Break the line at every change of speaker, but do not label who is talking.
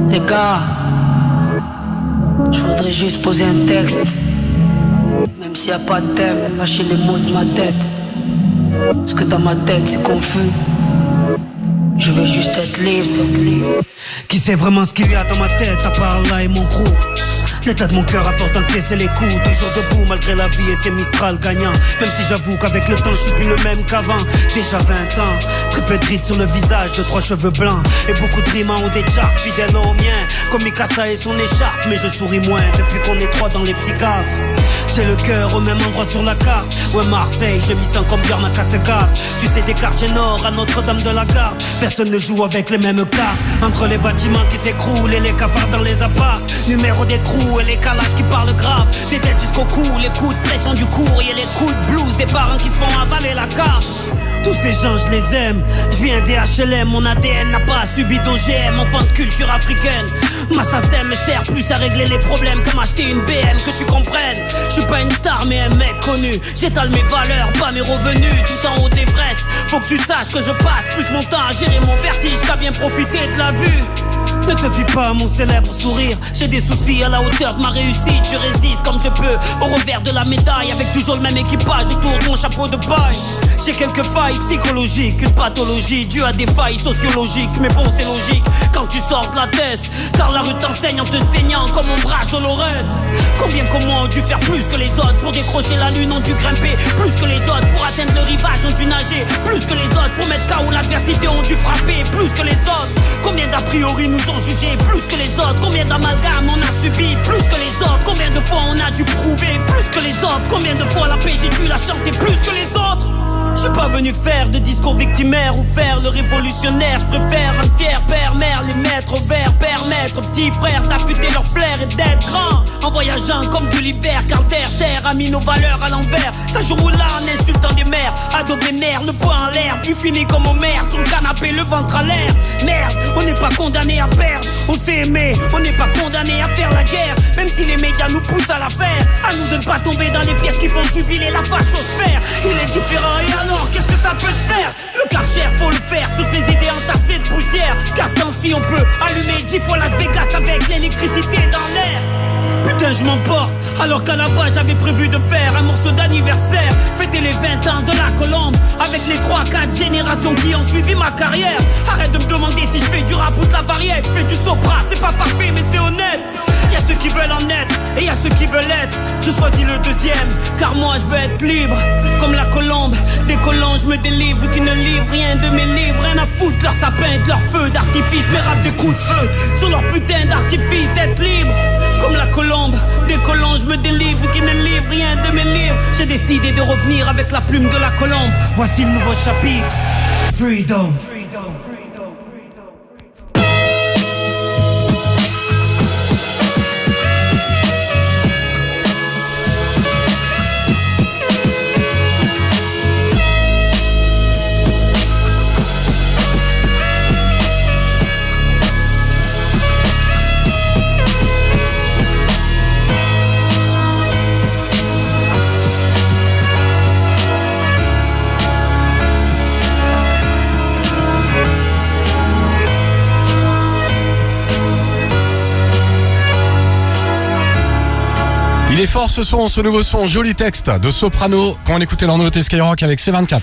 Les gars, je voudrais juste poser un texte. Même s'il n'y a pas de thème, lâcher les mots de ma tête. Parce que dans ma tête c'est confus. Je veux juste être libre.
Qui sait vraiment ce qu'il y a dans ma tête à part là et mon crew? L'état de mon cœur à force d'encaisser les coups. Toujours debout malgré la vie et ses Mistral gagnants. Même si j'avoue qu'avec le temps je suis plus le même qu'avant. Déjà 20 ans, très peu de rides sur le visage, 2-3 cheveux blancs et beaucoup de rimes ont des charts fidèles aux miens. Comme Mikasa et son écharpe, mais je souris moins depuis qu'on est 3 dans les psychiatres. J'ai le cœur au même endroit sur la carte. Ouais Marseille, je m'y sens comme Björn à Kattegat. Tu sais des quartiers nord à Notre-Dame de la Garde. Personne ne joue avec les mêmes cartes. Entre les bâtiments qui s'écroulent et les cafards dans les apparts. Numéro des trous et les calages qui parlent grave. Des têtes jusqu'au cou, les coups de pression du courrier, les coups de blues des parents qui se font avaler la carte. Tous ces gens je les aime. Je viens des HLM, mon ADN n'a pas subi d'OGM. Enfant de culture africaine. Ma SACEM me sert plus à régler les problèmes qu'à m'acheter une BM, que tu comprennes. Je suis pas une star mais un mec connu. J'étale mes valeurs, pas mes revenus. Tout en haut de l'Everest. Faut que tu saches que je passe plus mon temps à gérer mon vertige qu'à bien profiter de la vue. Ne te fie pas à mon célèbre sourire. J'ai des soucis à la hauteur de ma réussite. Je résiste comme je peux au revers de la médaille. Avec toujours le même équipage autour de mon chapeau de paille. J'ai quelques failles psychologiques, une pathologie due à des failles sociologiques. Mais bon c'est logique quand tu sors de la thèse, car la rue t'enseigne en te saignant comme ombrage douloureuse. Combien comme moi ont dû faire plus que les autres pour décrocher la lune, ont dû grimper plus que les autres pour atteindre le rivage, ont dû nager plus que les autres pour mettre KO l'adversité, ont dû frapper plus que les autres. Combien d'a priori nous ont jugés plus que les autres? Combien d'amalgames on a subi plus que les autres? Combien de fois on a dû prouver plus que les autres? Combien de fois la paix j'ai dû la chanter plus que les autres? Je suis pas venu faire de discours victimaire ou faire le révolutionnaire. Je préfère un fier père, mère, les mettre au vert, permettre aux petits frères d'affûter leur flair et d'être grand. En voyageant comme Gulliver, car terre a mis nos valeurs à l'envers. Ça joue là en insultant des mères, ado vénère, le poing en l'air, puis fini comme Homer sur le canapé, le ventre à l'air. Merde, on n'est pas condamné à perdre, on s'est aimé, on n'est pas condamné à faire la guerre. Même si les médias nous poussent à la faire, à nous de ne pas tomber dans les pièges qui font jubiler la fachosphère. Il est différent et alors qu'est-ce que ça peut te faire? Le Karcher faut le faire sur ces idées entassées de poussière. Car ce temps-ci on peut allumer 10 fois Las Vegas avec l'électricité dans l'air. Putain je m'emporte, alors qu'à la base j'avais prévu de faire un morceau d'anniversaire. Fêter les 20 ans de la Colombe avec les 3-4 générations qui ont suivi ma carrière. Arrête de me demander si je fais du rap ou de la variette. Je fais du sopra, c'est pas parfait mais c'est honnête. Y'a ceux qui veulent en être et y'a ceux qui veulent être. Je choisis le deuxième, car moi je veux être libre. Comme la colombe, décollant je me délivre. Qui ne livrent rien de mes livres. Rien à foutre, leur sapin, de leur feu d'artifice. Mes rap des coups de feu sur leur putain d'artifice. Être libre, comme la colombe, décollant je me délivre. Qui ne livrent rien de mes livres. J'ai décidé de revenir avec la plume de la colombe. Voici le nouveau chapitre, Freedom.
Il est fort ce son, ce nouveau son, joli texte de Soprano quand on écoutait leur nouveauté Skyrock avec C24.